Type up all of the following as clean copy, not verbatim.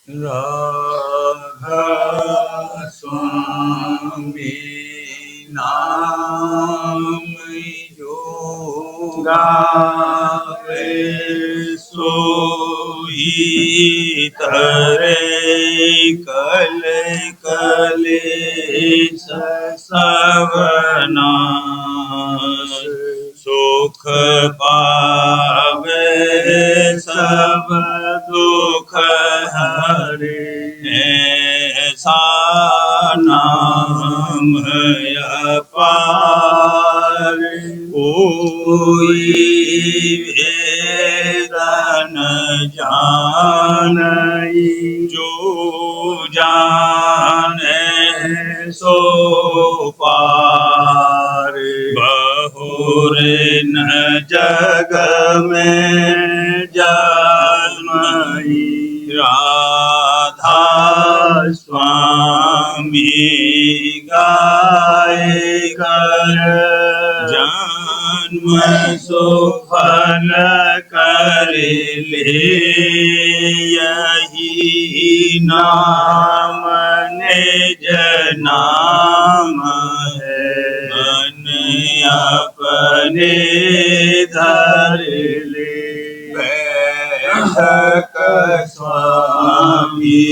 राधा स्वामी नाम जो गावे सोई तरे कल कलेश सवनाश सुख पावे सब दुख हरे ऐसा नाम अपार कोई वेद न जानई जो जाने सो पार बहुरे न जग में जन्मई राधा स्वामी गाय कर जन्म सुफल कर ले यही नाम निज नाम है मन अपने धर ले बैठक स्वामी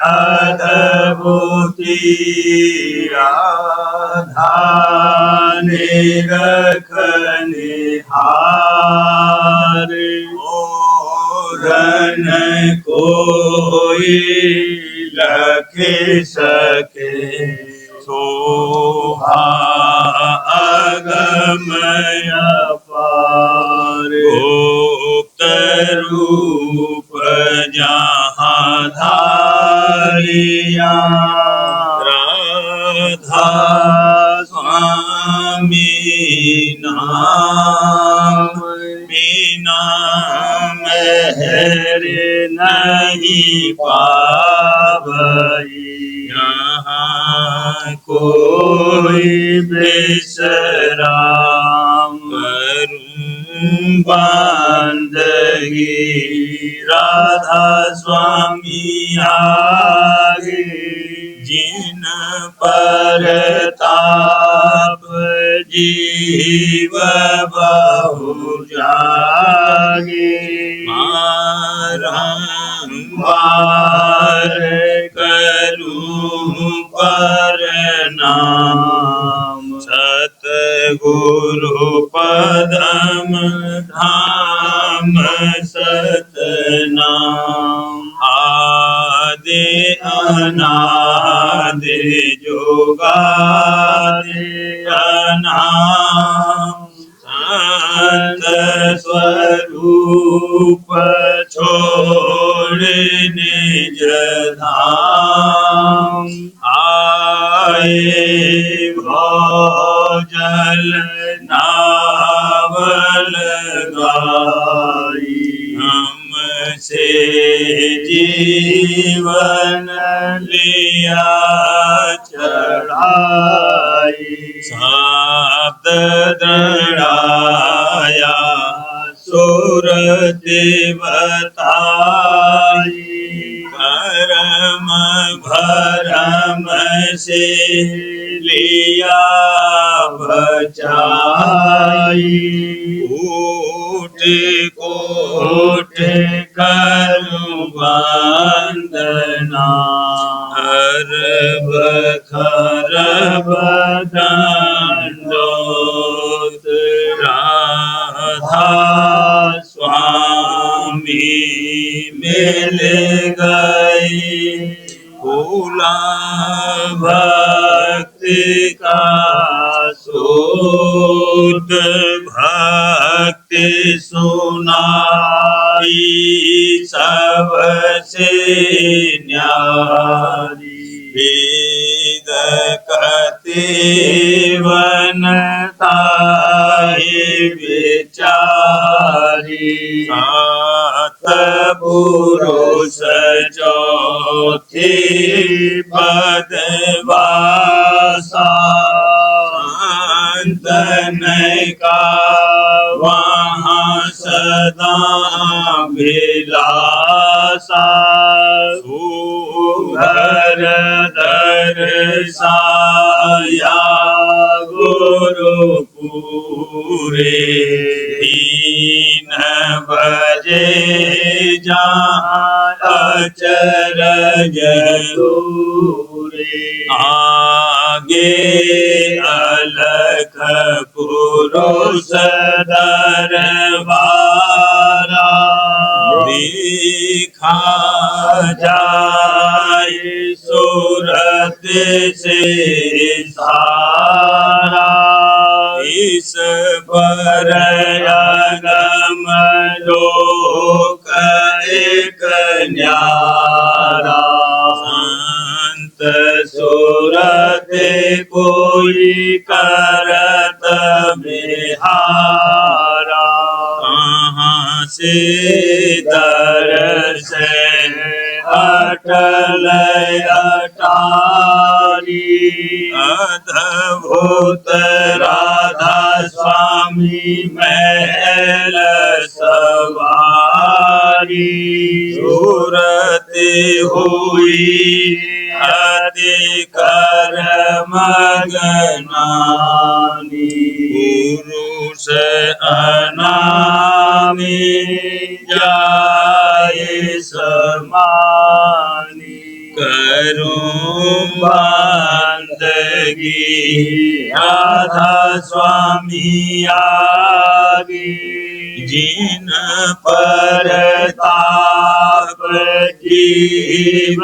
अद्भुति राधा ने रखने हार और न कोई लख सके शोभा अगमय अपार गुप्त रूप जहाँ धारिया राधा स्वामी नाम बिना मेहर नहीं पावई यहाँ कोई विश्राम करूं बंदगी राधा स्वामी आगे जिन पर ताप जीव बहु जागे बारंबार करूं प्रणाम सतगुरु पदम धाम सतनाम आदि अनादि जुगादि अनाम संत स्वरूप छोड़ निज धाम आए भोजल नावल गाई हमसे जीवन लिया चढ़ाई शब्द दृढ़ाया सुर देवताई कर्म भरम से लिया बचाई ऊट कोट करूं वंदना हर बखरब दंडोत राधा स्वामी मिल गई भूला भक्ति का सूत भक्ति सुनाई सबसे न्यारी वेद कतिवन ताहि विचारी सतपुरुष चौथी पदवासा संतन का वहाँ सदाभिलाषा सुभर दर्शाया गुरुपुरे दीन भजे जहाँ अचरज दूरे आगे अलख पुरुष दरबारा देखा जाए सूरत से सारा इस पर अगम लोक एक न्यारा संत सूरत कोई करत बिहारा कहाँ से दर्श अटल अटारी अद्भुत राधा स्वामी महल सवारी सूरत हुई अति कर्म गनानी पुरुष अनामी जाए समानी करूं बंदगी राधा स्वामी आगे जिन पर ताप जीव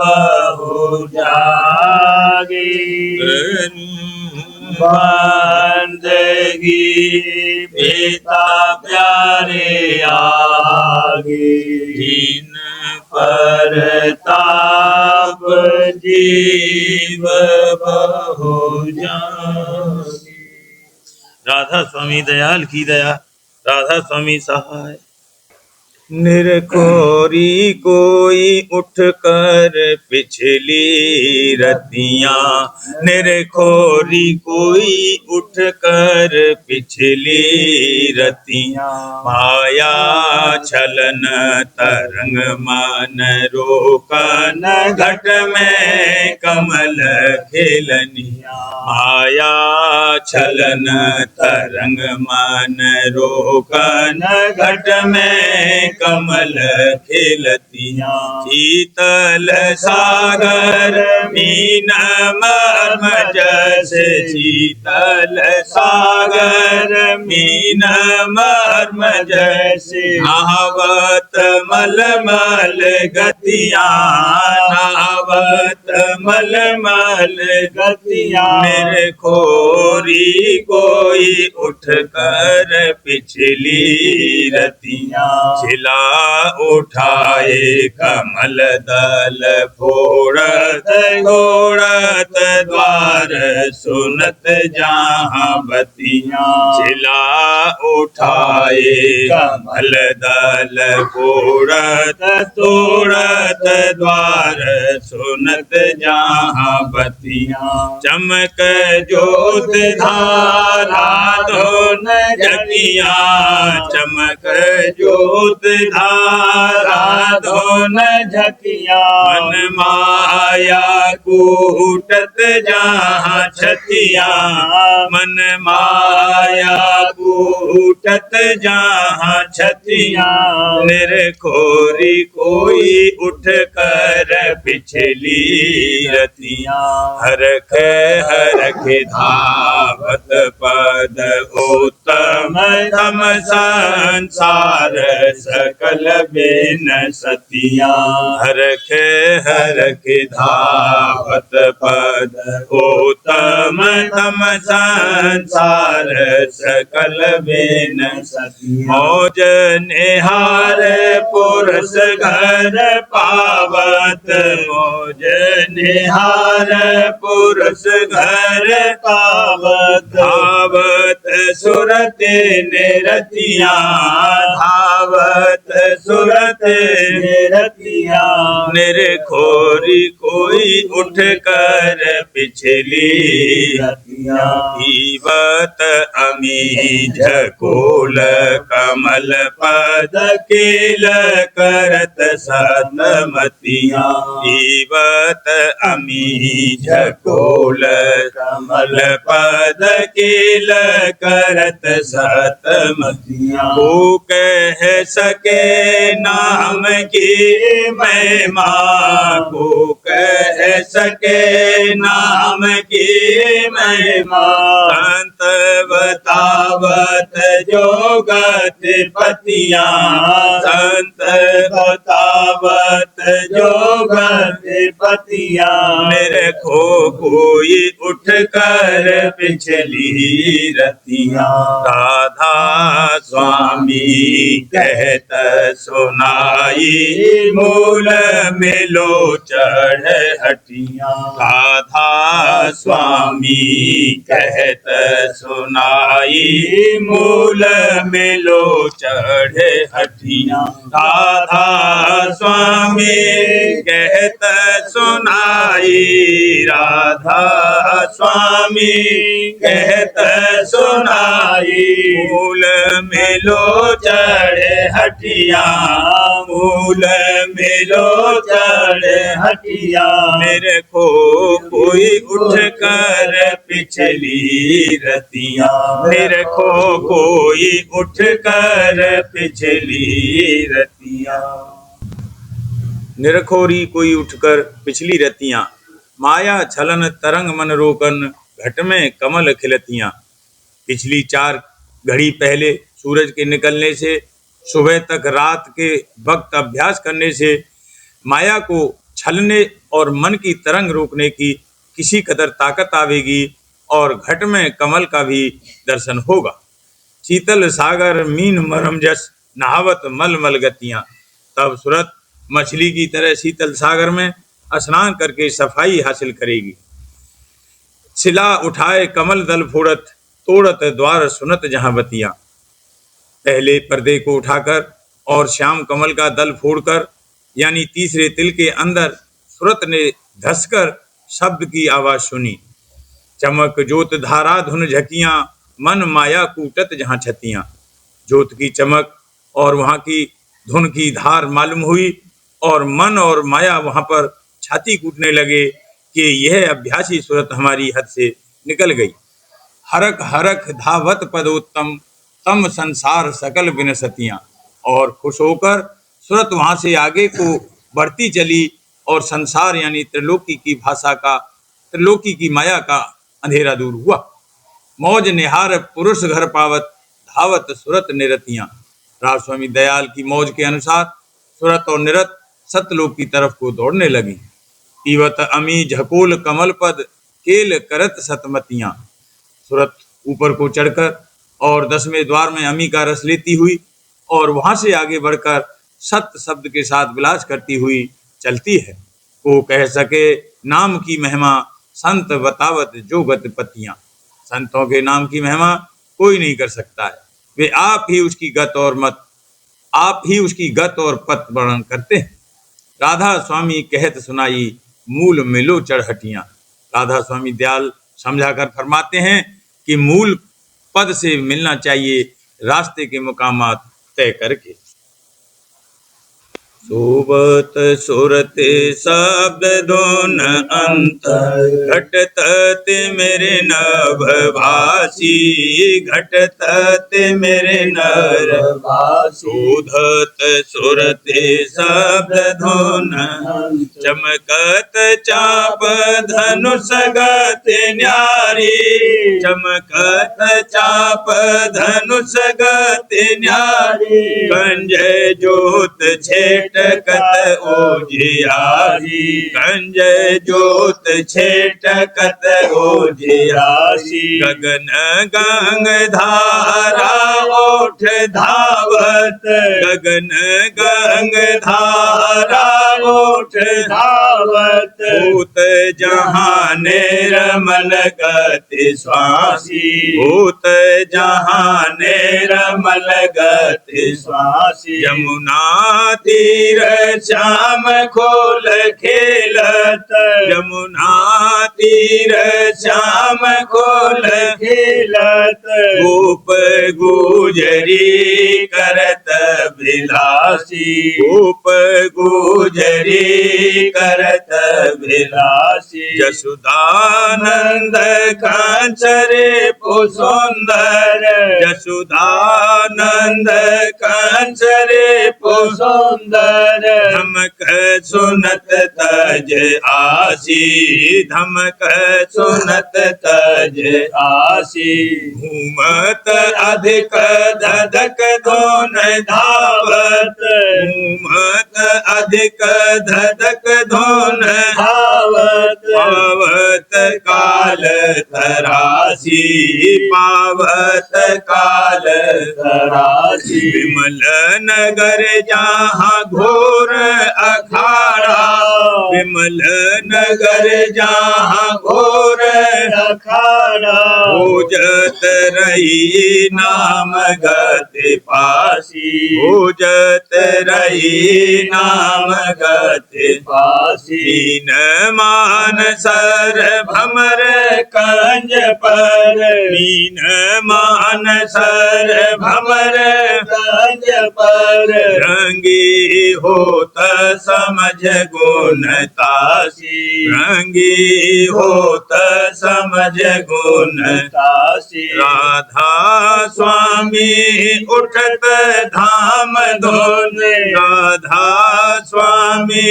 बहु जागे बंदगी पिता प्यारे आगे जिन पर ताप जीव बहु जागे। राधा स्वामी दयाल की दया, राधा स्वामी सहाय। निरखोरी कोई उठ कर पिछली रतियां, निरखोरी कोई उठ कर पिछली रतियां, माया छलन तरंग मन रोकन घट में कमल खेलनिया, माया छलन तरंग मन रोकन घट में कमल खेलतियां, शीतल सागर मीन मर्म जैसे, शीतल सागर मीन मर्म जैसे, नहावत मलमल गतियां, नहावत मलमल गतियां, मेरे खोरी कोई उठ कर पिछली रतियां, छिला उठाए कमल दल फोड़त घोड़त द्वार सुनत जहाँ बतियां, छिला उठाए कमल दल फोड़त तोड़त द्वार सुनत जहाँ बतियां, चमक जोत धारा धोन जगिया, चमक जोत धारा धोन झकिया, मन माया कूटत जहाँ छतिया, मन माया कूटत जहाँ छतिया, निरखोरी कोई उठ कर पिछली रतियां, हरख हरख धावत पद उत्तम तम संसार सकल बेन सतियां, हरख हरख धावत पद उत्तम तम संसार सकल बेन सतियां, मौज निहार पुरुष घर पावत, मौज निहार पुरुष घर पावत, आवत सुरत निरतियां, धावत सुरत निरतियां। निरखोरी कोई उठ कर पिछली रतियां, पीवत अमीज कोल कमल पद केल करत सतमतियां, पीवत अमीज कोल कमल पद केल करत सतमतियां। को कह सके नाम की महिमा, को कह सके नाम की महिमा। संत बतावत जो गति पतियां, संत बतावत जो गति पतियां। निरखो कोई उठ कर पिछली रतियां, राधा स्वामी कहत सुनाई मूल मिलो चढ़ हटियां। राधा स्वामी कहत सुनाई मूल मिलो चढ़ हटियां। राधा स्वामी कहत सुनाई, राधा स्वामी कहत सुनाई मूल मिलो चढ़ हटियां, मूल मिलो चढ़ हटियां। मेरे को कोई उठ कर पिछली रतियां, मेरे को कोई उठ कर पिछली रतियां। निरखोरी कोई उठकर पिछली रतियां, माया छलन तरंग मन रोकन घट में कमल खिलतियां। पिछली 4 घड़ी पहले सूरज के निकलने से सुबह तक रात के वक्त अभ्यास करने से माया को छलने और मन की तरंग रोकने की किसी कदर ताकत आवेगी और घट में कमल का भी दर्शन होगा। शीतल सागर मीन मरम जस नहावत मल मल गतियां। तब सूरत मछली की तरह शीतल सागर में स्नान करके सफाई हासिल करेगी। शिला उठाए कमल दल फोड़त, तोड़त द्वार सुनत जहां बतियां। पहले पर्दे को उठाकर और श्याम कमल का दल फोड़कर यानी तीसरे तिल के अंदर सूरत ने धसकर शब्द की आवाज सुनी। चमक जोत धारा धुन झकियां, मन माया कूटत जहां छतियां। जोत की चमक और वहां की धुन की धार मालूम हुई और मन और माया वहां पर छाती कूटने लगे कि यह अभ्यासी सूरत हमारी हद से निकल गई। हरक हरक धावत पदोत्तम, तम संसार सकल विनसतियां। और खुश होकर सूरत वहां से आगे को बढ़ती चली और संसार यानी त्रिलोकी की भाषा का, त्रिलोकी की माया का अंधेरा दूर हुआ। मौज निहार पुरुष घर पावत, धावत सूरत निरतियां। राव स्वामी दयाल की मौज के अनुसार सूरत और निरत सतलोक की तरफ को दौड़ने लगी। पीवत अमी झकोल कमल पद, केल करत सतमतियां। सूरत ऊपर को चढ़कर और 10वें द्वार में अमी का रस लेती हुई और वहां से आगे बढ़कर सत शब्द के साथ विलास करती हुई चलती है। को कह सके नाम की महिमा, संत बतावत जो गति पतियां। संतों के नाम की महिमा कोई नहीं कर सकता है, वे आप ही उसकी गत और मत, आप ही उसकी गत और पत वर्णन करते हैं। राधा स्वामी कहत सुनाई, मूल मिलो चढ़ हटियां। राधा स्वामी दयाल समझाकर फरमाते हैं कि मूल पद से मिलना चाहिए रास्ते के मुकामात तय करके। सोबत सुरत शब्द धुन अंतर, घटत मेरे नभ भासी, घटत मेरे नर भासी। शोधत सुरत शब्द धुन, चमकत चाप धनुष गति न्यारी, चमकत चाप धनुष गति न्यारी। कंजय जोत छेट छेटकत ओजियासी, कंज जोत छेटकत ओजियासी, गगन गंग धारा ओठ धावत, गगन गंग धारा ओठ धावत, भूत जहाँ निर्मल गति श्वासी, भूत जहाँ निर्मल गति श्वासी, यमुना तीर श्याम खोल खेलत, यमुना तीर श्याम खोल खेलत, गोप गुजरी करत विलासी, गोप गुजरी करत विलासी, यशोदानंद कांचरे पुसुंदर, यशोदानंद कांचरे पुसुंदर, धमक सुनत तज आसी, धमक सुनत तज आसी, घूमत अधिक धधक धोन धावत, घूमत अधिक धधक धोन धावत, पावत काल तरासी, पावत काल तरासी, विमल नगर जहाँ घोर अखाड़ा, विमल नगर जहाँ घोर अखाड़ा, भोजत रही नाम गति पासी, भोजत रही नाम गति पासी, दीन मान सर भमर कंज पर, दीन मान सर भमर कंज पर, रंगी होत समझ गुण तासी, रंगी होत समझ गुण तासी, राधा स्वामी उठत धाम धुन, राधा स्वामी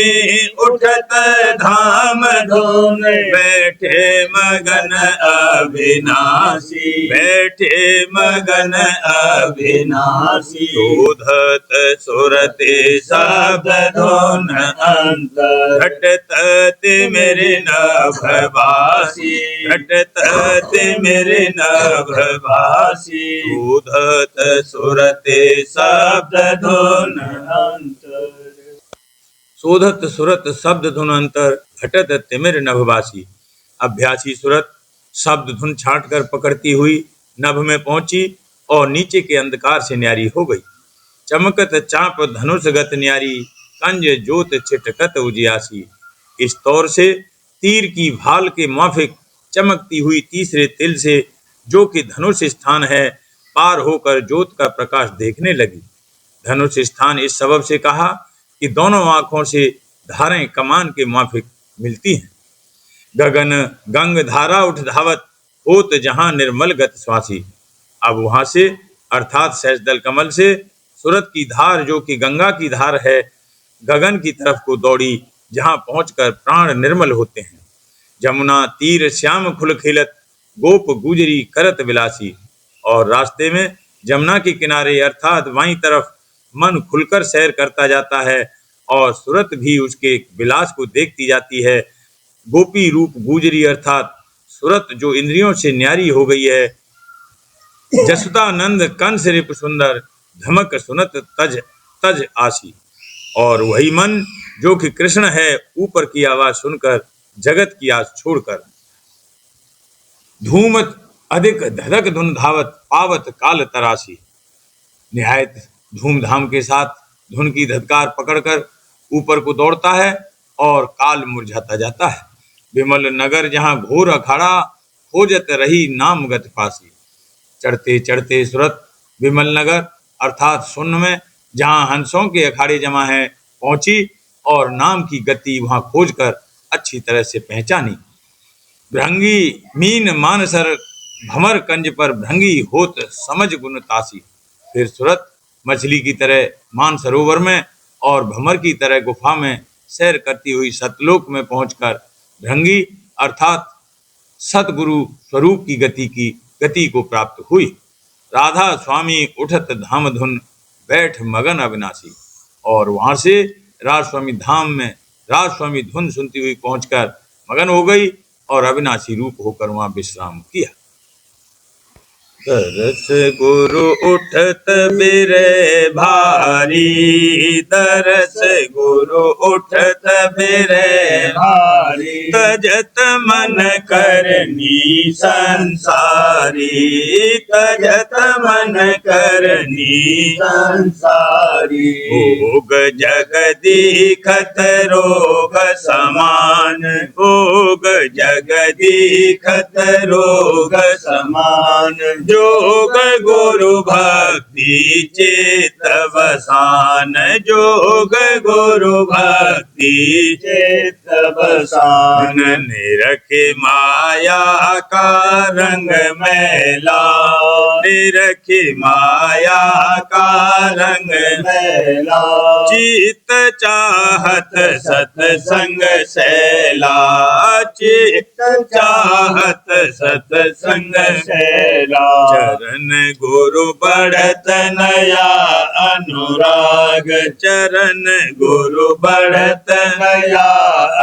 उठत धाम धुन, बैठे मगन अविनाशी, बैठे मगन अविनाशी, शोधत सुरते शब्द धुन अंतर, घटत मेरे नभवासी, घटत मेरे नभवासी, शोधत सुरते शब्द धुन अंतर, शोधत सुरत शब्द धुन अंतर, घटत तिमिर नभवासी। अभ्यासी सुरत शब्द धुन छांट कर पकड़ती हुई नभ में पहुंची और नीचे के अंधकार से न्यारी हो गई। चमकत चाप धनुषगत न्यारी, कंज जोत छिटकत उजियासी। इस तौर से तीर की भाल के माफिक चमकती हुई तीसरे तिल से, जो कि धनुष स्थान है, पार होकर जोत का प्रकाश देखने लगी। धनुष स्थान इस सबब से कहा कि दोनों आंखों से धारें कमान के माफिक मिलती हैं। गगन गंग धारा उठ धावत, होत जहां निर्मल गत श्वासी। अब वहां से अर्थात सहस्रदल कमल से सुरत की धार, जो कि गंगा की धार है, गगन की तरफ को दौड़ी, जहां पहुंचकर प्राण निर्मल होते हैं। जमुना तीर श्याम खुल खेलत, गोप गुजरी करत विलासी। और रास्ते में जमुना के किनारे अर्थात बाईं तरफ मन खुलकर सैर करता जाता है और सूरत भी उसके विलास को देखती जाती है। गोपी रूप गुजरी अर्थात सूरत जो इंद्रियों से न्यारी हो गई है। जसुदानंद कंस रिप सुंदर, धमक सुनत तज तज आसी। और वही मन जो कि कृष्ण है, ऊपर की आवाज सुनकर जगत की आस छोड़कर धूमत अधिक धधक धुन धावत, पावत काल तरासी। निहायत धूमधाम के साथ धुन की धधकार पकड़कर ऊपर को दौड़ता है और काल मुरझाता जाता है। विमल नगर जहां घोर अखाड़ा, खोजत रही नाम गत फासी। चढ़ते चढ़ते सूरत विमल नगर अर्थात शून्य में जहां हंसों के अखाड़े जमा है पहुंची और नाम की गति वहां खोजकर अच्छी तरह से पहचानी। भृंगी मीन मानसर भमर कंज पर भृंगी होत समझ गुण तासी। फिर सूरत मछली की तरह मानसरोवर में और भमर की तरह गुफा में सैर करती हुई सतलोक में पहुंचकर भृंगी अर्थात सतगुरु स्वरूप की गति को प्राप्त हुई। राधा स्वामी उठत धाम धुन, बैठ मगन अविनाशी। और वहां से राज स्वामी धाम में राज स्वामी धुन सुनती हुई पहुंचकर मगन हो गई और अविनाशी रूप होकर वहां विश्राम किया। तरस गुरु उठत बिरे भारी, तरस गुरु उठत बिरे भारी, तजत मन करनी संसारी, तजत मन करनी संसारी, भोग जग दीखत रोग समान, भोग जग दीखत रोग समान, जोग गुरु भक्ति चित बसान, जोग गुरु भक्ति चित बसान, निरखे माया का रंग मैला, निरखे माया का रंग मैला, चित चाहत सतसंग सैला, चित चाहत सतसंग सैला, चरण गुरु बढ़त नया अनुराग, चरण गुरु बढ़त नया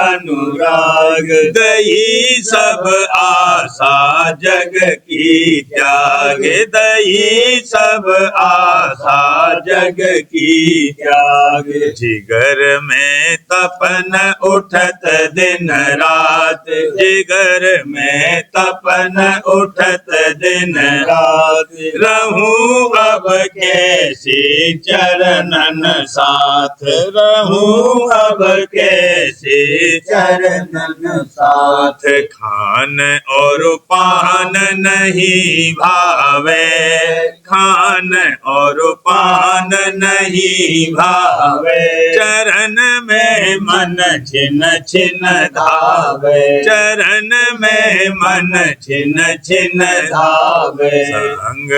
अनुराग, दही सब आशा जग की त्याग, दही सब आशा जग की त्याग, जिगर में तपन उठत दिन रात, जिगर में तपन उठत दिन रात, रहूं अब कैसे चरणन साथ, रहूं अब कैसे चरणन साथ, खान और पान नहीं भावे, खान और पान नहीं भावे, चरण में मन छिन छिन धावे, चरण में मन छिन छिन धावे, संग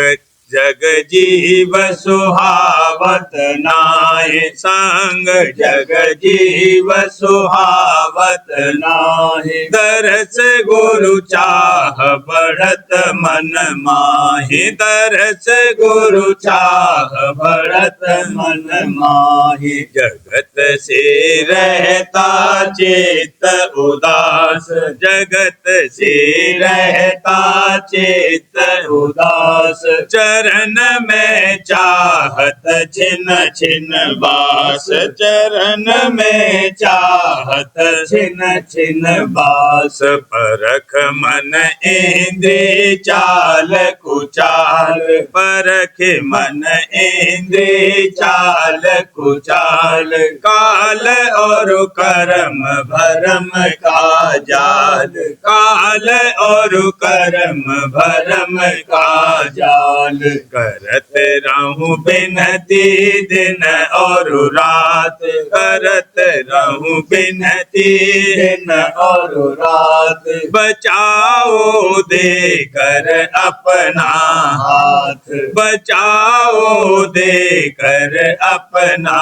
जग जीव सुहावत नाय, संग जग जीव सुहावत नाय, दरस गुरु चाह बढ़त मन माहि, दरस गुरु चाह बढ़त मन माहि, जगत से रहता चित उदास, जगत से रहता चित उदास, चरण में चाहत छिन छिन बास, चरण में चाहत छिन छिन बास, परख मन इंद्रिय चाल कुचाल, परख मन इंद्रिय चाल कुचाल, काल और कर्म भरम का जाल, काल और कर्म भरम का जाल, करत रहूं बिनती दिन और रात, करत रहूं बिनती दिन और रात, बचाओ देकर अपना हाथ, बचाओ देकर अपना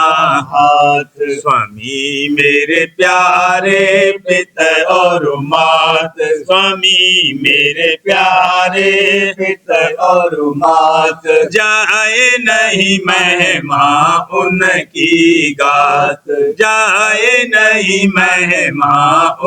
हाथ, स्वामी मेरे प्यारे पिता और मात, स्वामी मेरे प्यारे पिता और मात, जाए नहीं महिमा उनकी गात, जाए नहीं महिमा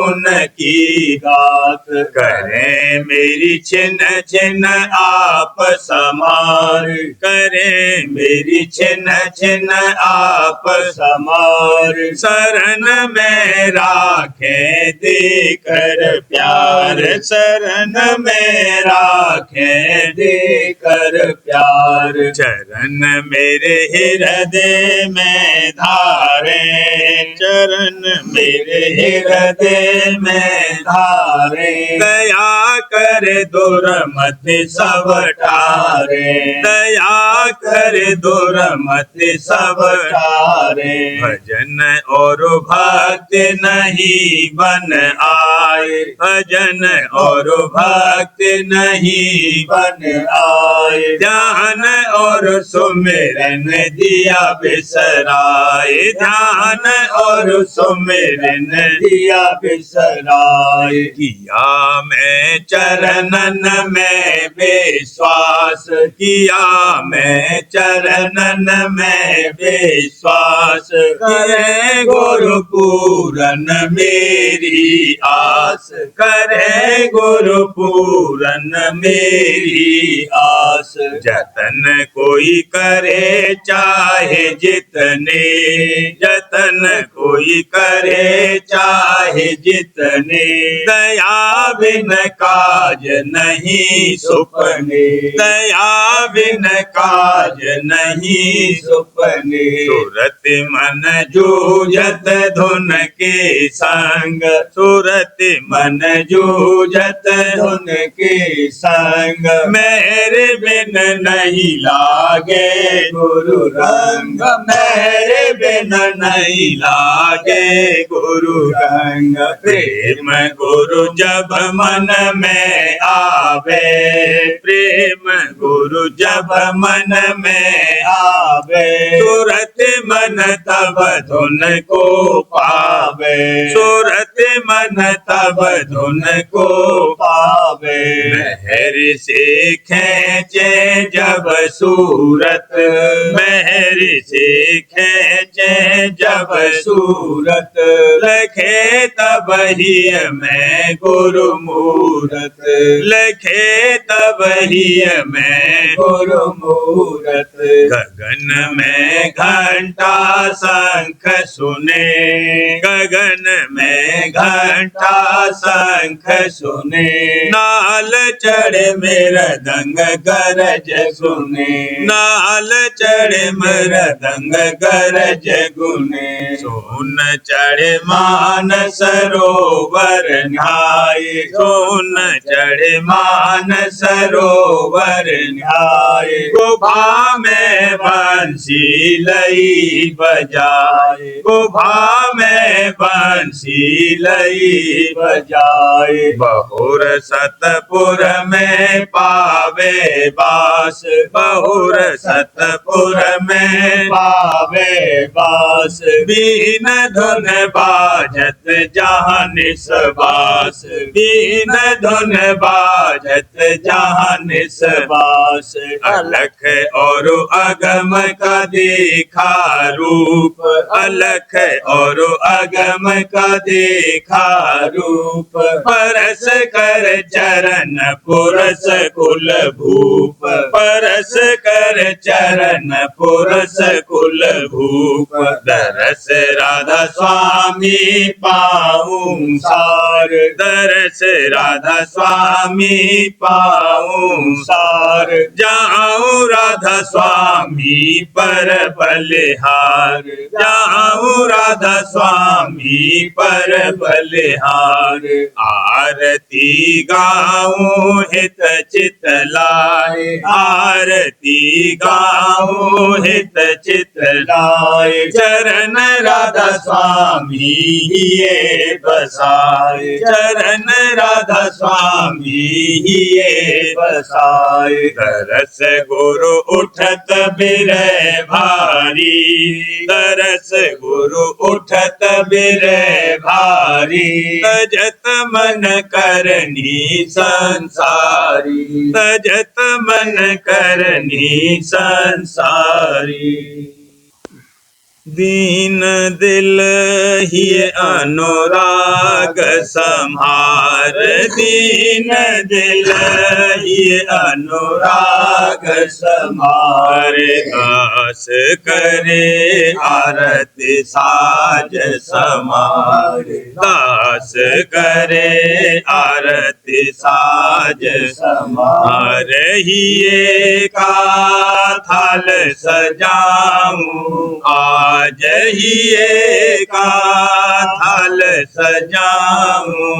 उनकी गात, करें मेरी छिन छिन आप समार, करें मेरी छिन छिन आप समार, शरण में राखें देकर प्यार, शरण में राखें देकर प्यार, चरण मेरे हृदय में धारे, चरण मेरे हृदय में धारे, दया कर दुर्मति सब टारे, दया कर दुर्मति सब टारे, भजन और भक्ति नहीं बन आए, भजन और भक्ति नहीं बन आए, ध्यान और सुमिरन दिया बिसराए, ध्यान और सुमिरन दिया बिसराए, किया मैं चरणन में विश्वास किया, मैं चरणन में विश्वास, करे गुरु पूरन मेरी आस, करे गुरु पूरन मेरी आस। जतन कोई करे चाहे जितने, जतन कोई करे चाहे जितने, दया बिन काज नहीं सुपने, दया बिन काज नहीं सुपने। सूरत मन जूझत धुन के संग, सूरत मन जूझत धुन के संग, मेरे बिन नहीं लागे गुरु रंग, मेरे बिन नहीं लागे गुरु रंग। प्रेम गुरु जब मन में आवे, प्रेम गुरु जब मन में आवे, सूरत मन तब धुन को पावे, सूरत मन तब धुन को पावे। महर से खेचे जब सूरत, महर से खेचे जब सूरत, लखे तब ही मैं गुरु मूरत, लखे तब ही मैं गुरु मूरत। गगन में घंटा शंख सुने, गगन में घंटा शंख सुने, नाल चढ़े मृदंग गरज सुने, नाल चढ़े मृदंग गरज गुने। सोन चढ़े मान सरोवर न्याय, सोन चढ़े मान सरोवर न्याय, गुफा में बंसी लई बजाए, गुफा में बंसी लई बजाए। बहुर सतपुर में पावे बास, बहुर सतपुर में पावे बास, बीन धुन बाजत जहाँ निसबास, बीन धुन बाजत जहाँ निसबास। अलख और अगम का देखा रूप, अलख और अगम का देखा रूप, परस कर चरण पुरस कुल भूप, परस कर चरण पुरस कुल भूप। दरस राधा स्वामी पाऊं सार, दरस राधा स्वामी पाऊं सार, जाऊं राधा स्वामी पर बलिहार, जाऊं राधा स्वामी पर बलिहार। आरती गाऊं हित चित लाए, आरती गाऊं हित चित लाए, चरण राधा स्वामी ये बसाए, चरण राधा स्वामी ये बसाए। तरस गुरु उठत बिरह भारी, तरस गुरु उठत बिरह भारी, तजत मन करनी संसारी, तजत मन करनी संसारी। दीन दिल ही अनुराग संहार, दीन दिल ही अनुराग संहार। दास करे आरती साज समार, दास करे आरती साज समार। ही का थाल सजाऊं आज, ही का थाल सजाऊं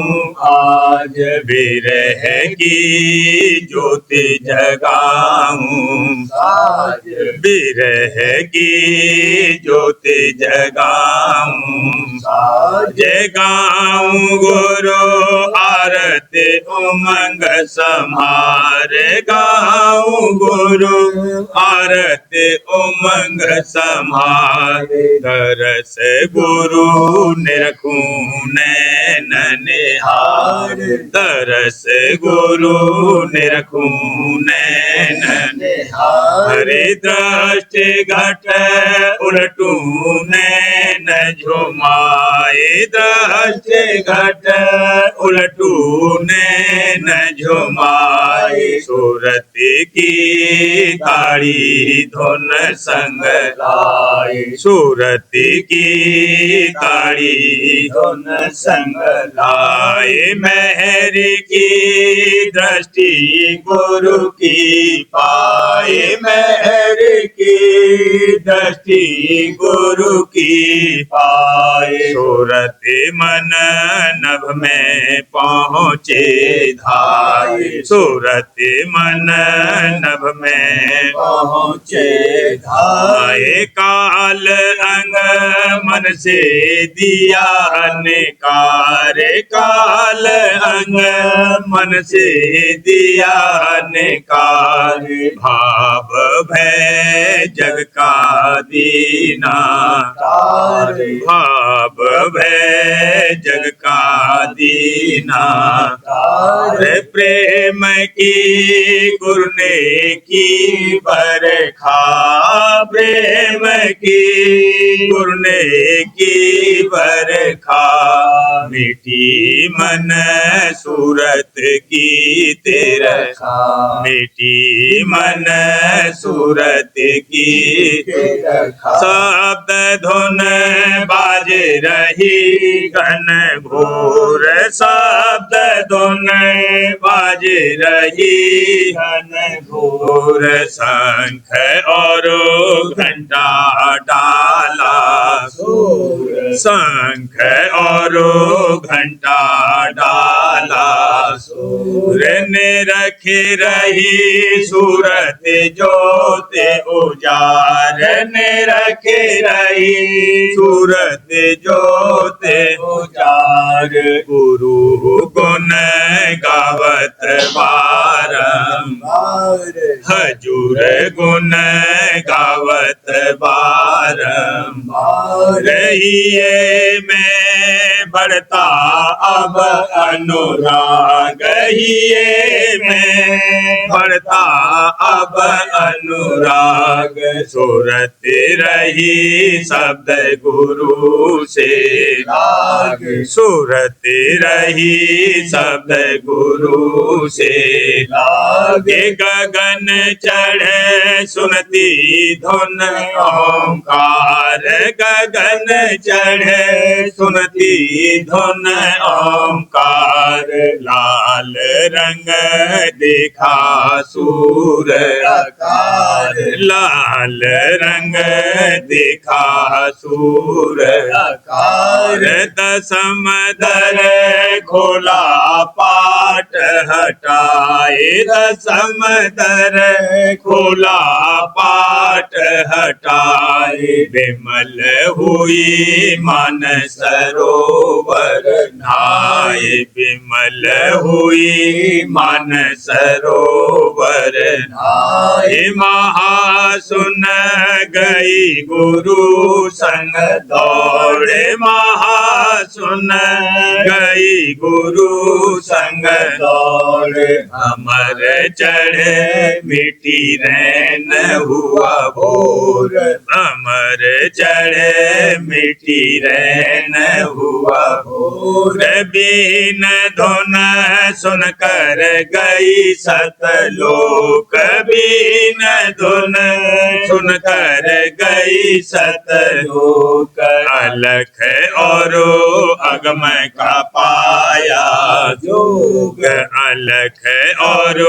आज। बिरह की ज्योति जगाऊं आज, बिरह की ज्योति जगाऊं आज। जगाऊं गुरु आरती उमंग समार, गाऊं गुरु आरती उमंग समार। तरस गुरु निरखूं नैन निहार तरस गुरु निरखूं नैन निहार हरि दृष्टि घट उलटूं नैन झुमाए दृष्टि घट उलटूं नैन झुमाए सूरत की काली धुन संग लाए सूरत की काली धुन संग लाए मेहर की दृष्टि गुरु की पाए मेहर की दृष्टि गुरु की पाए सूरत मन नभ में पहुँचे धाये सूरत मन नभ में पहुँचे धाये काल अंग मन से दिया निकार काल अंग मन से दिया निकार भाव भय जग का दीना भाव भय जग का दीना प्रेम की गुरु ने की बरखा प्रेम की गुरु ने की बरखा मिटी मन सूरत की तेरखा मिटी मन सूरत की तेरखा शब्द धुन बाज रही घन घोर शब्द धुन बाज रही घन घोर शंख और घंटा डाला शंख और घंटा डाला सूर्य ने रखे रही सूरत ज्योति उजार ने रखे रही सूरत ज्योति उजार गुरु गुण गावत बारंबार हजूर गुण गावत बारंबार रहिए में बढ़ता अब अनुराग रहिए में बढ़ता अब अनुराग सूरत रही शब्द गुरु से लाग सूरत रही शब्द गुरु से लागे गगन चढ़े सुनती धुन ओंकार गगन चढ़े सुनती धुन ओंकार लाल रंग देखा सूर आकार लाल रंग देखा सूर आकार दसम दर खोला पाट हटाए दसम दर खोला पाट हटाए विमल हुई मन सरोवर नहाए विमल हुई मन सरोवर नहाए महासुन गई गुरु संग दौड़े महासुन गई गुरु संग दौड़े अमर चढ़े मिटी रैन हुआ भोर अमर चढ़े मिटी रैन हुआ भोर बीन धुन सुन कर गई सतलोक बीन धुन सुन कर गई सतलोक अलख और अगम का पाया जोग अलख और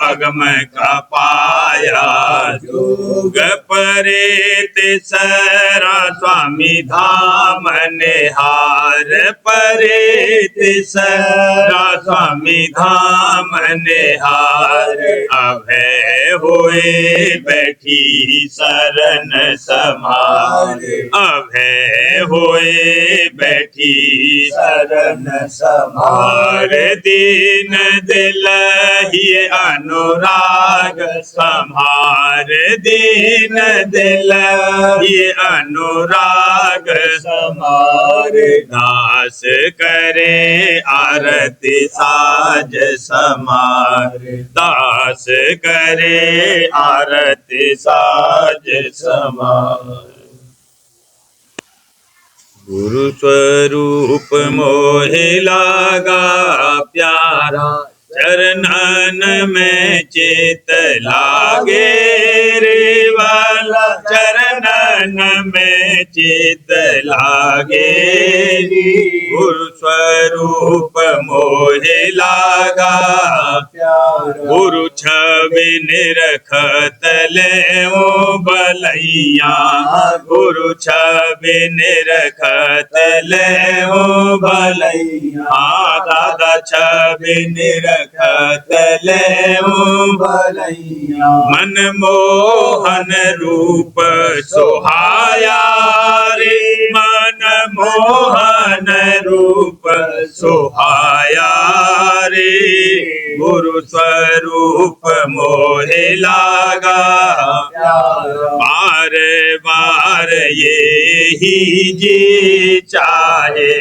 अगम का पाया जोग परे तिसरा स्वामी धाम निहार परे तिसरा स्वामी धाम निहार अभय हुए बैठी शरण समार अभय हुए बैठी शरण समार दीन दिल ये अनुराग संभार दीन दिल ये अनुराग संभार दास करे आरती साज समार दास करे आरती साज समार गुरु स्वरूप मोहे लागा प्यारा चरणन में चित लागे रे वाला चरणन में चित लागे गुरु स्वरूप मोहे लागा गुरु छवि निरखत ले ओ बलैया गुरु छवि निरखत ले ओ बलैया दादा छवि निरखत ले ओ बलैया मन मोहन रूप सुहाया रे मन मोहन रूप सुहाया रे गुरु स्वरूप मोहे लागा बार बार ये ही जी चाहे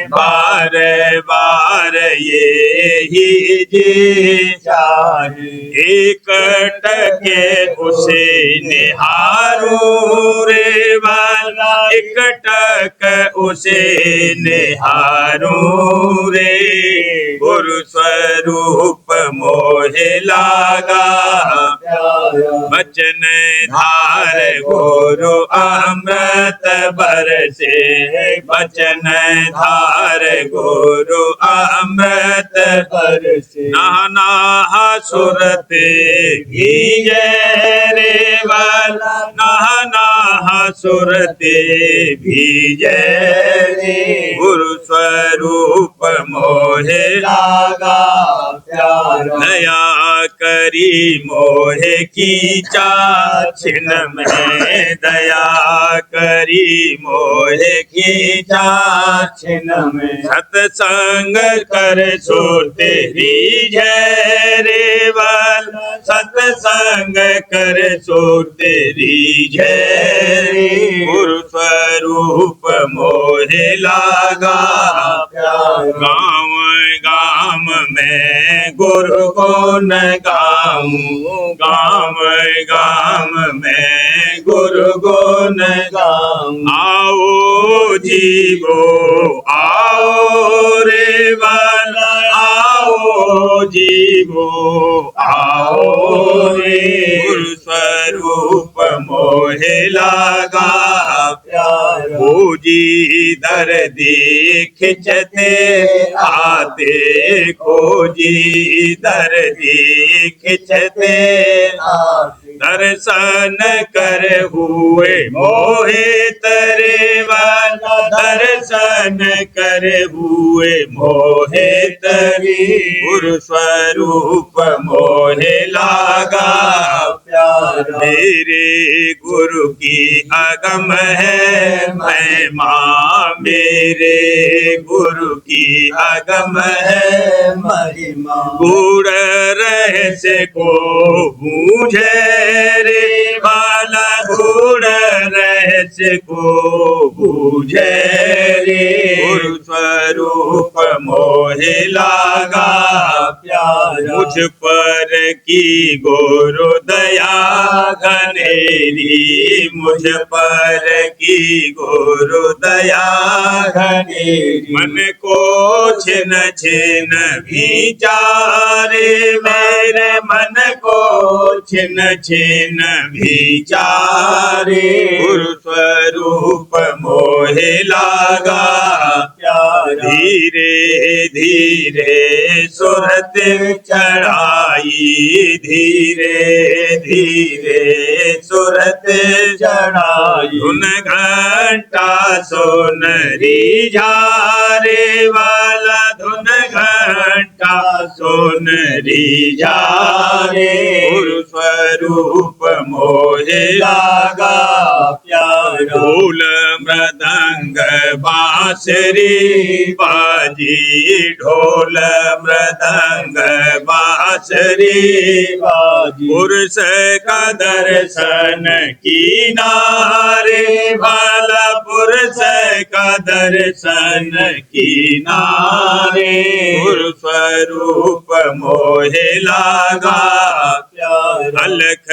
बार बार ये ही जी चाहे एक टके उसे निहारू रे वाला एक टक उसे निहारू रे गुरु स्वरूप मोहे लागा बचन धार गुरु अमृत बरसे बचन धार गुरु अमृत बरसे नाना सुरत भीजे रे वाला नाना सुरत भीजे गुरु स्वरूप मोहे लागा दया करी मोहे की छिन में दया करी मोहे की छिन में सत्संग कर सो तेरी जय रे वाल सत्संग कर सो तेरी जय गुरु स्वरूप मोहे लागा गाँव गाम में गुरु को न गाऊं गाम गाम में गुरु को न गाऊं आओ जीवो आओ रे वाला आओ जीवो आओ रे गुरु स्वरूप मोहे लागा ओ जी दर्दी खिंचते आते खोजी दर्दी खिंचते दर्शन कर हुए मोहे तरे वाला दर्शन कर हुए मोहे तरी गुरु स्वरूप मोहे लागा मेरे गुरु की अगम है महिमा मेरे गुरु की अगम है महिमा गुण रहस्य को बूझे रे बाला गुण रहस्य को बूझे रे गुरु स्वरूप मोहे लागा प्यारा मुझ पर की गुरु दया घनेरी मुझ पर की गुरु दया घनेरी मन को छिन छिन विचारे मेरे मन को छिन छिन विचारे गुरु स्वरूप मोहे लागा धीरे धीरे सुरत चढ़ाई धीरे धीरे सुरत चढ़ाई धुन घंटा सोनरी झारे वाला धुन घंटा सोनरी झारे गुरु स्वरूप मोहे लागा प्यारा ढोल मृदंग बांसुरी बाजी ढोल मृदंग बांसुरी बाजी पुरुष का दर्शन किनारे वाला पुरुष का दर्शन किनारे गुरु स्वरूप मोहे लागा प्यारा अलख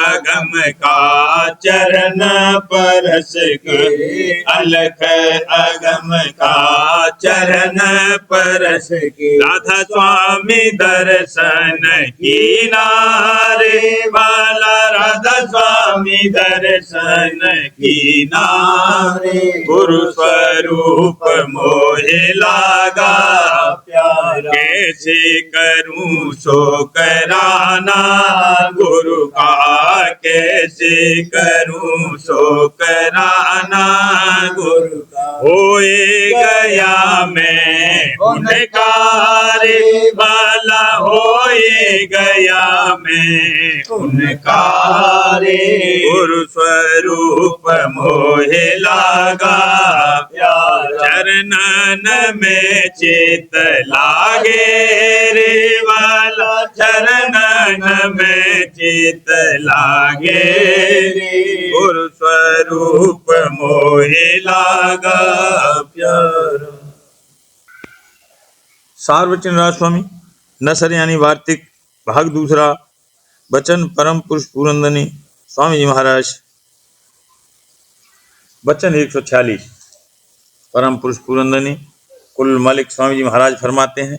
अगम का चरण परस के अलख अगम का चरण परस के राधा स्वामी दर्शन किनारे वाला राधा स्वामी दर्शन किनारे गुरु स्वरूप मोहे लागा प्यारा कैसे करूं सो कराना गुरु का कैसे करूं सो कराना गुरु का होए गया मैं उनकारे वाला होए गया मैं उनकारे गुरु स्वरूप मोहे लागा प्यारा चरणन में चित लागे रे वाला चरणन में चित लागे रे गुरु स्वरूप मोहे लागा प्यारा। सार्वजन राजस्वामी नसर यानी वार्तिक भाग दूसरा बचन परम पुरुष पुरंदनी स्वामी जी महाराज बचन 146 परम पुरुष पुरंदनी कुल मलिक स्वामी जी महाराज फरमाते हैं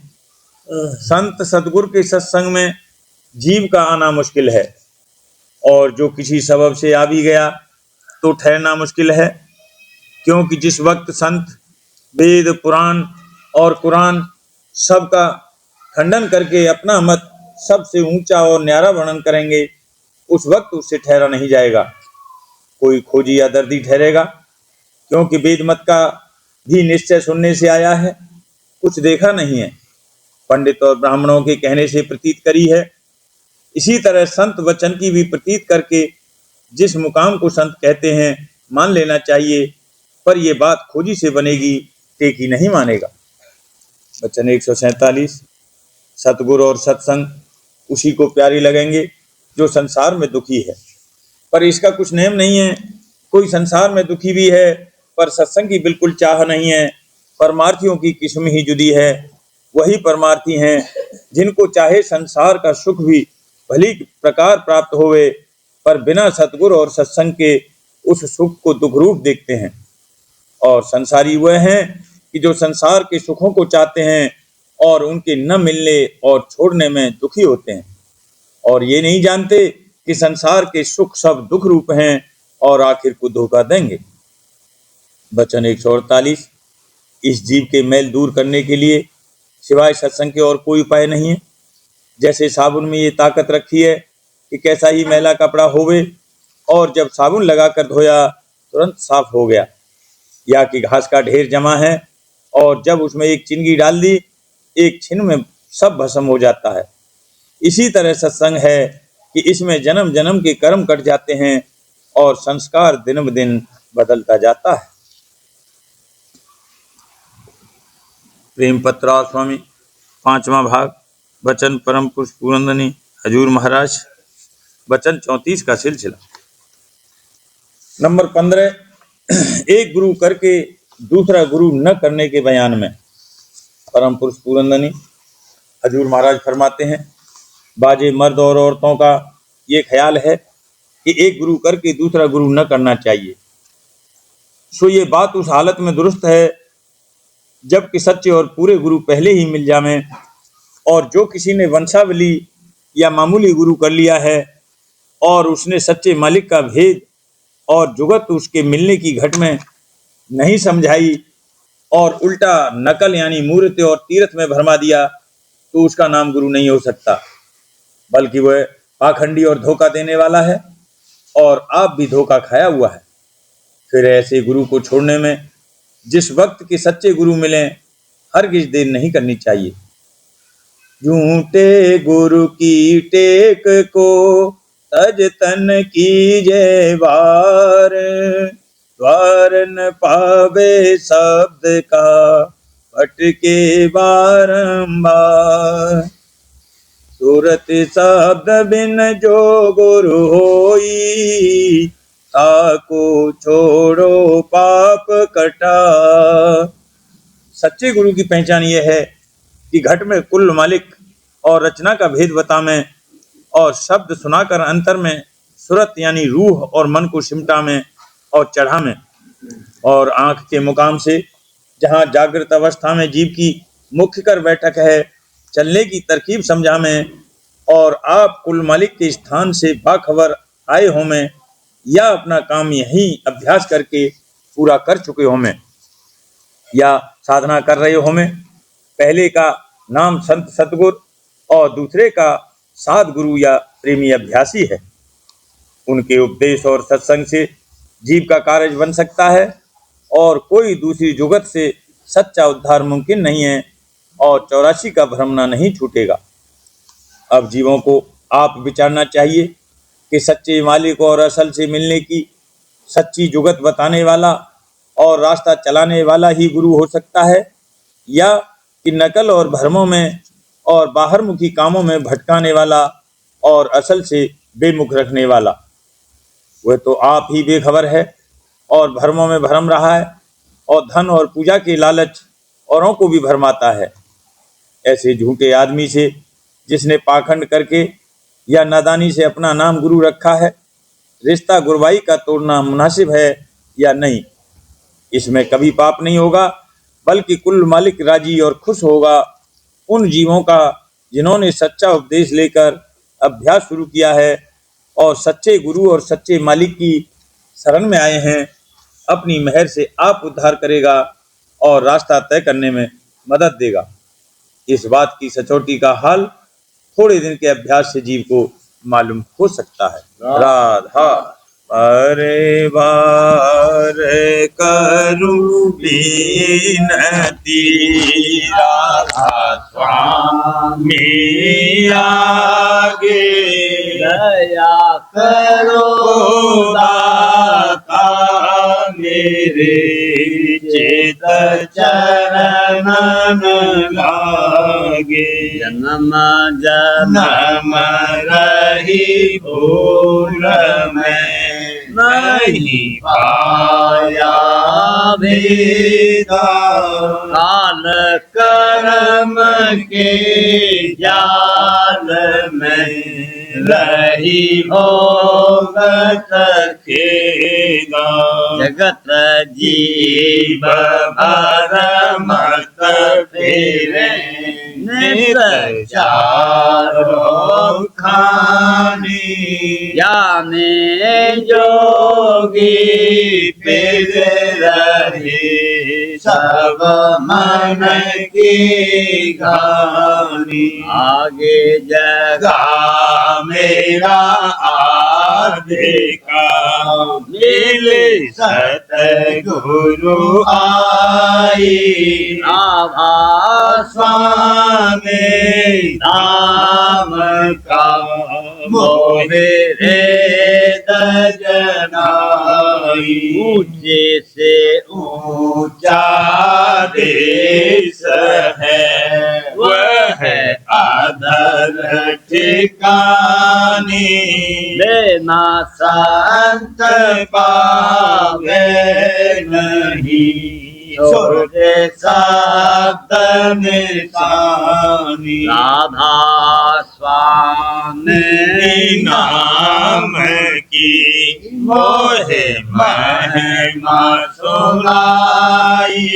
संत सतगुरु के सत्संग में जीव का आना मुश्किल है और जो किसी सबब से आ भी गया तो ठहरना मुश्किल है, क्योंकि जिस वक्त संत वेद पुराण और कुरान सब का खंडन करके अपना मत सबसे ऊंचा और न्यारा वर्णन करेंगे उस वक्त उससे ठहरा नहीं जाएगा। कोई खोजी या दर्दी ठहरेगा, क्योंकि वेद मत का भी निश्चय सुनने से आया है, कुछ देखा नहीं है, पंडित और ब्राह्मणों के कहने से प्रतीत करी है। इसी तरह संत वचन की भी प्रतीत करके जिस मुकाम को संत कहते हैं मान लेना चाहिए, पर यह बात खोजी से बनेगी टेकी नहीं मानेगा। वचन 147 सतगुरु और सत्संग उसी को प्यारी लगेंगे जो संसार में दुखी है, पर इसका कुछ नेम नहीं है। कोई संसार में दुखी भी है पर सत्संग की बिल्कुल चाह नहीं है। परमार्थियों की किस्म ही जुदी है। वही परमार्थी हैं जिनको चाहे संसार का सुख भी भली प्रकार प्राप्त होवे, पर बिना सतगुरु और सत्संग के उस सुख को दुख रूप देखते हैं। और संसारी वह हैं कि जो संसार के सुखों को चाहते हैं और उनके न मिलने और छोड़ने में दुखी होते हैं, और ये नहीं जानते कि संसार के सुख सब दुख रूप हैं और आखिर को धोखा देंगे। वचन 148 इस जीव के मैल दूर करने के लिए सिवाय सत्संग के और कोई उपाय नहीं है। जैसे साबुन में ये ताकत रखी है कि कैसा ही मैला कपड़ा होवे और जब साबुन लगाकर धोया तुरंत साफ हो गया, या कि घास का ढेर जमा है और जब उसमें एक चिंगी डाल दी एक छिन में सब भस्म हो जाता है। इसी तरह सत्संग है कि इसमें जन्म जन्म के कर्म कट जाते हैं और संस्कार दिन ब दिन बदलता जाता है। प्रेम पत्रा स्वामी 5वां भाग वचन परम पुरुष पुरंदनी हजूर महाराज वचन 34 का सिलसिला। नंबर 15 एक गुरु करके दूसरा गुरु न करने के बयान में परम पुरुष पुरंदनी हजूर महाराज फरमाते हैं बाजे मर्द और औरतों का ये ख्याल है कि एक गुरु करके दूसरा गुरु न करना चाहिए। सो ये बात उस हालत में दुरुस्त है जबकि सच्चे और पूरे गुरु पहले ही मिल जावें, और जो किसी ने वंशावली या मामूली गुरु कर लिया है और उसने सच्चे मालिक का भेद और जुगत उसके मिलने की घट में नहीं समझाई और उल्टा नकल यानी मूर्त और तीर्थ में भरमा दिया, तो उसका नाम गुरु नहीं हो सकता, बल्कि वह पाखंडी और धोखा देने वाला है, और आप भी धोखा खाया हुआ है। फिर ऐसे गुरु को छोड़ने में जिस वक्त के सच्चे गुरु मिलें, हरगिज देर नहीं करनी चाहिए। झूठे गुरु की टेक को तज तन कीजे वार, द्वार न पावे शब्द का भटके बारंबार। सूरत शब्द बिन जो गुरु होई, ताको छोड़ो पाप कटा। सच्चे गुरु की पहचान यह है कि घट में कुल मालिक और रचना का भेद बतावें, और शब्द सुनाकर अंतर में सुरत यानी रूह और मन को सिमटा में और चढ़ा में, और आंख के मुकाम से जहाँ जागृत अवस्था में जीव की मुख्य कर बैठक है, चलने की तरकीब समझा में, और आप कुल मालिक के स्थान से बाखबर आए हो में, या अपना काम यही अभ्यास करके पूरा कर चुके हो में, या साधना कर रहे हो में। पहले का नाम संत सतगुरु और दूसरे का साध गुरु या प्रेमी अभ्यासी है। उनके उपदेश और सत्संग से जीव का कार्य बन सकता है, और कोई दूसरी जुगत से सच्चा उद्धार मुमकिन नहीं है, और 84 का भ्रमना नहीं छूटेगा। अब जीवों को आप विचारना चाहिए कि सच्चे मालिक और असल से मिलने की सच्ची जुगत बताने वाला और रास्ता चलाने वाला ही गुरु हो सकता है, या कि नकल और भ्रमों में और बाहरमुखी कामों में भटकाने वाला और असल से बेमुख रखने वाला। वह तो आप ही बेखबर है और भ्रमों में भ्रम रहा है, और धन और पूजा के लालच औरों को भी भरमाता है। ऐसे झूठे आदमी से जिसने पाखंड करके या नादानी से अपना नाम गुरु रखा है, रिश्ता गुरबाई का तोड़ना मुनासिब है या नहीं? इसमें कभी पाप नहीं होगा, बल्कि कुल मालिक राजी और खुश होगा उन जीवों का जिन्होंने सच्चा उपदेश लेकर अभ्यास शुरू किया है और सच्चे गुरु और सच्चे मालिक की शरण में आए हैं। अपनी मेहर से आप उद्धार करेगा और रास्ता तय करने में मदद देगा। इस बात की सचोटी का हाल थोड़े दिन के अभ्यास से जीव को मालूम हो सकता है। राधा अरे बार करूं विनती, राधा स्वामी आगे दया करो दाता मेरे, चित चरणन लागे। जन्म जन्म रही भूल में नहीं पाया भेदा, काल कर्म के जाल में रही भोगत खेदा। जगत जीव भर मत फेरे, नित चारों खानी, जाने जोगी फिर रहे सब मन की घानी। आगे जगा मेरा आधे का, मिले सतगुरु आई, आभा स्वामी नाम का मोहे रे दजनाई। ऊंचे से ऊंचा देश है, वह है आदर ठिकानी, लेना संत पावे नहीं, छोटे शब्द निशानी। राधा स्वामी नाम की मोहे महिमा सुनाई,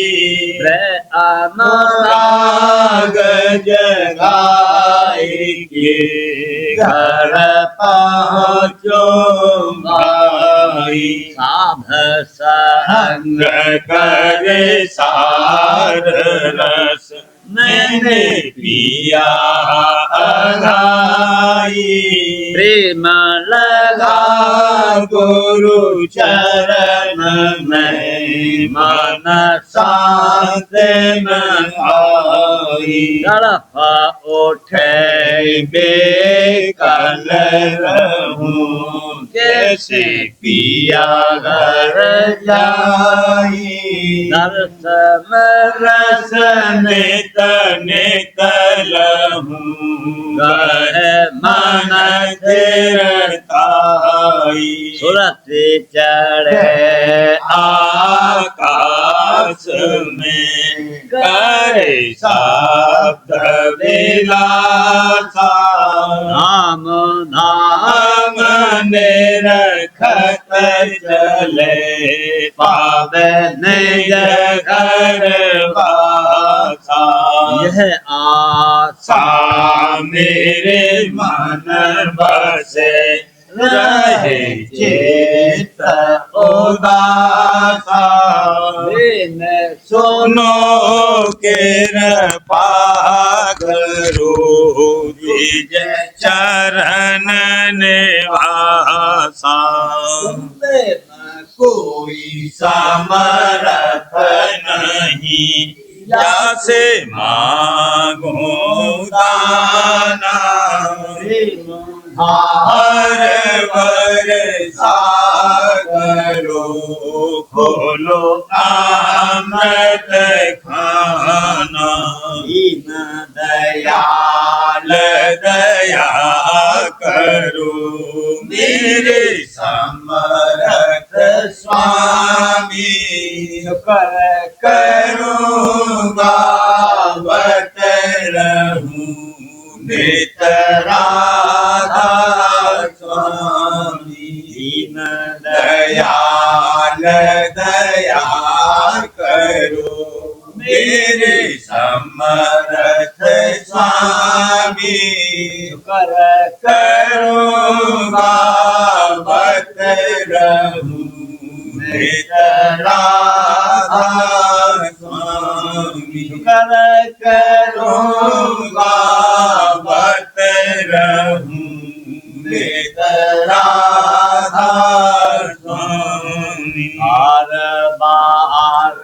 अनुराग जगाई के घर पहुँचो भाई। साध संग करे सार रस, मैंने पिया अघाई, प्रेम लगा गुरु चरण में मन शांत न आई तड़प उठे बेकल रहूं कैसे पिया घर जाई दर्शन रस नित नित लहूं गह मन चिरताई सुरति चढ़े आकाश में करे शब्द विलासा नाम धाम निरखत चले पावे निज घर वासा यह आशा मेरे मन बसे रहे चित उदासा सुनो कृपा करो निज चरण निवासा कोई समर्थ नहीं जासे मांगो दाना हर वर सागरो खोलो अमृत खाना दीन दयाल दया करो मेरे समर्थ स्वामी कर करूँगा बत रहूं नित राधा स्वामी दीन दयाल दया करो मेरे समर्थ स्वामी कर करूँगा बत रहूं नित राधा स्वामी कर करूँगा बत रहूं नित राधा स्वामी बार बार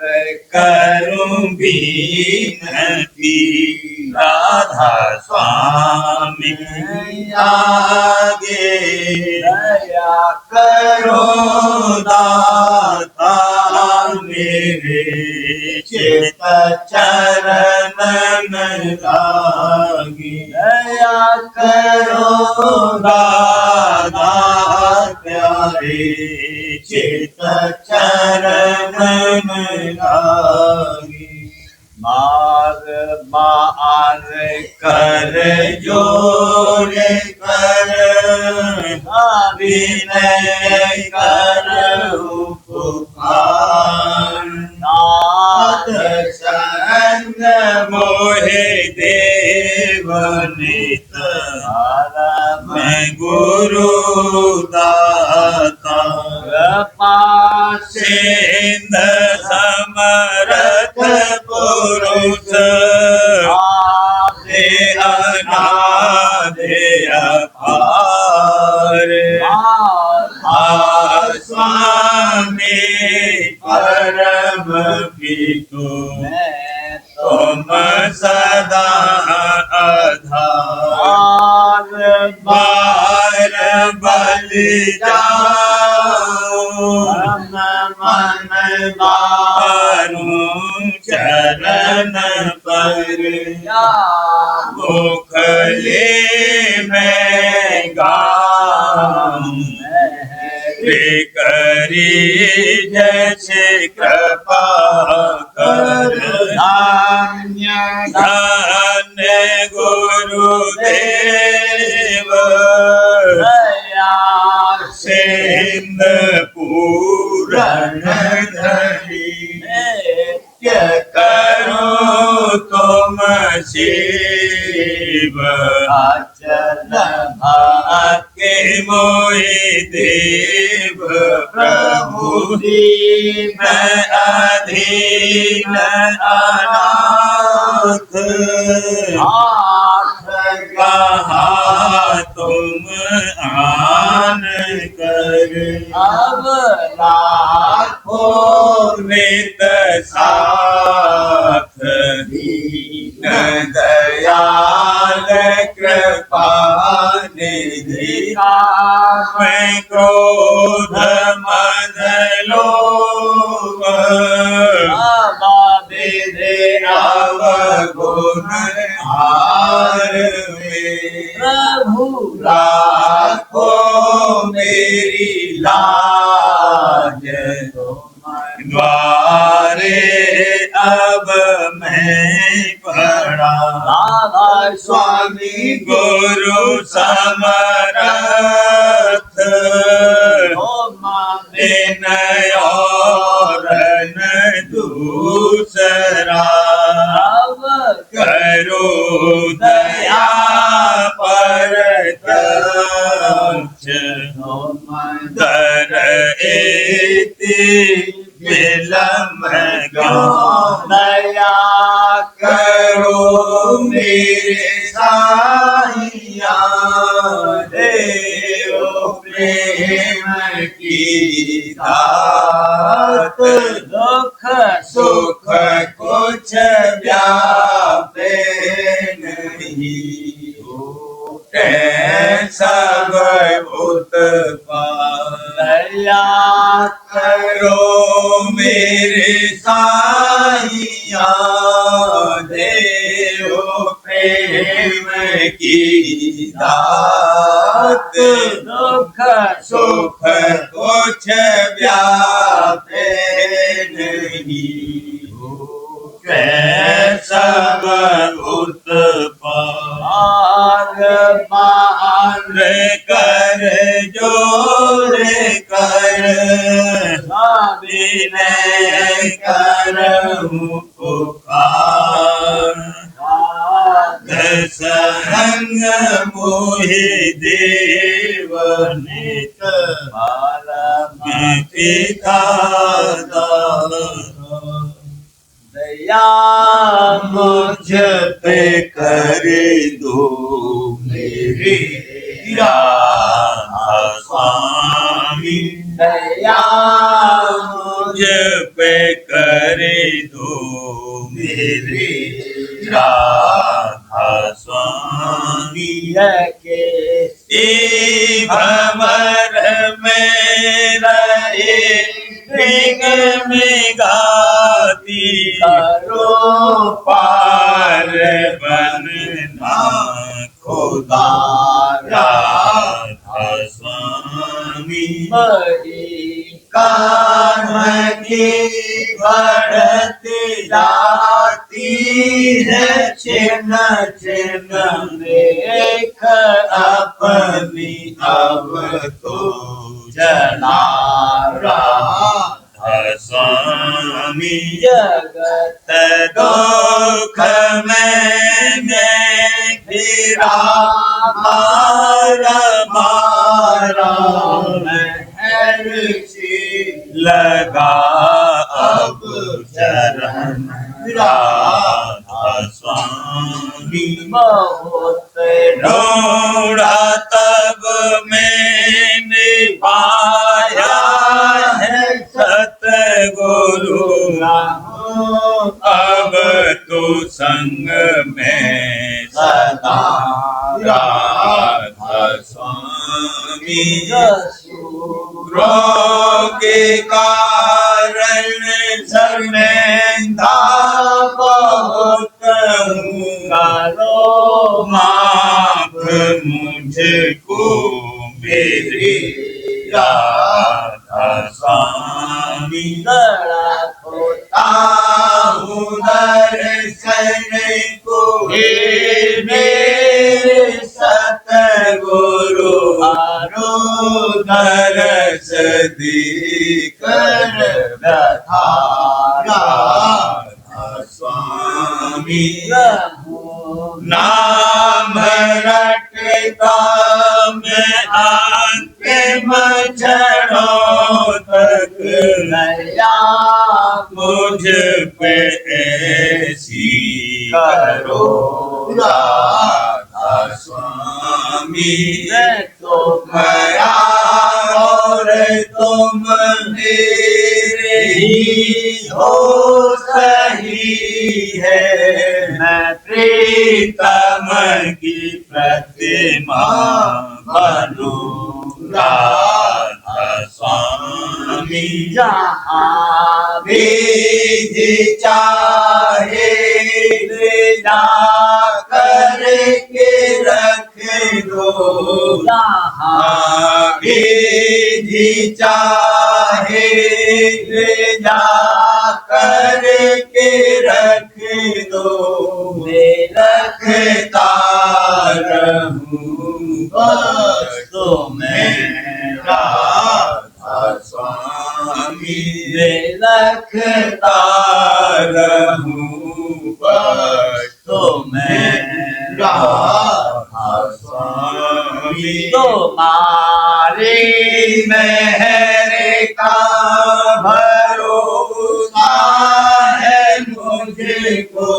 करूं विनती राधा स्वामी आगे दया करो दाता मेरे चित चरण लागी दया करो दाता प्यारे चित चरण लागी मार मार कर जोर कर विनय कर उपकार नाथ संग मोहे देव नित मैं गुरु दाता पासेंद समरथ पुरुष आदे अनादे अपार स्वामी परम पितु तुम सदा आधार बार बलि जाओ मन मारूं चरण पर मुखले में गाऊं करी जैसे कृपा कर धान्य धन्य गुरुदेव दया सिंध पूरण धरी नित्य करो तुम शिव अचल भाग्य मोहि देव प्रभु दीन अधीन अनाथ आठ कहा तुम आन कर, अब लाखों नित साथ दीन दयाल कृपा निधि, मैं क्रोध मद लोभ विधे अवगुण हार में, प्रभु राखो मेरी लाज, द्वारे अब मैं पड़ा, राधा स्वामी गुरु समरथ, विनय और न दूसरा, करो दया परतक्ष, दर एति विलम गौण, दया करो मेरे साहिया, देव प्रेम की दात, दुख सुख कुछ व्यापे नहीं, सब उत्पाद, दया करो मेरे साहिया, देव प्रेम की दात, दुख सुख कुछ व्यापे नहीं, सब उत्पाद, मान कर जोड़ कर विनय करहूं पुकार, संग मोहि देव नित पिता, दया मुझ पे कर दो मेरे राधा स्वामी, दया मुझ पे कर दो मेरे राधा स्वामी, के भंवर में रहे मृग में गाती, करो पार बनना खुदा राधा स्वामी, बड़ी काम की बढ़ती जाती है, छिन छिन देख अपनी अब तो जला राधा स्वामी, जगत दुख मैंने फिरा मारा मारा, लगा अब चरण राधा स्वामी, बहुत ढूंढा तब मैंने पाया है सतगुरु, अब तो संग में सदा राधा स्वामी, रोग के कारण शर्मिंदा बहुत हूँ, करो माफ मुझको मेरे राधा स्वामी, होता हूँ दर्शन को हे मेरे सतगुरु, आरो दरस देकर व्यथा राधा स्वामी, नाम रटता मैं अंतिम क्षणों तक, दया मुझ पे ऐसी करो राधा स्वामी मैं तुम्हारा और तुम मेरे ही हो सही है। मैं प्रीतम की प्रतिमा बनूं राधा स्वामी। जहाँ विधि चाहे ले जा करके रख दो, जहाँ विधि चाहे ले जा करके रख दो। मैं रखता रहूं बस तुम्हें राधा स्वामी। मैं रखता रहूं बस तुम्हें राधा स्वामी। तुम्हारी मेहर का भरोसा है मुझको,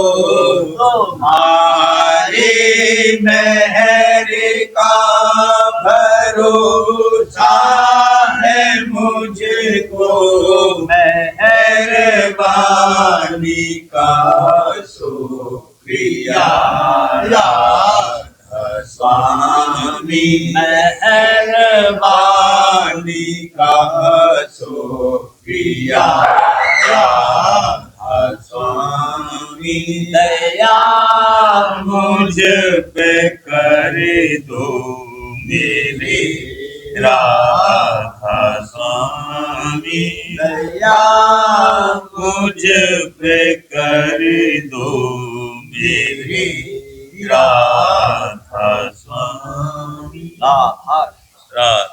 तुम्हारी मेहर का भरोसा है मुझको। मेहरबानी का शुक्रिया राधा स्वामी। मेहरबानी का शुक्रिया राधा स्वामी। दया मुझ पे कर दो मेरे राधा स्वामी। दया मुझ पे कर दो मेरे राधा स्वामी। राधा राधा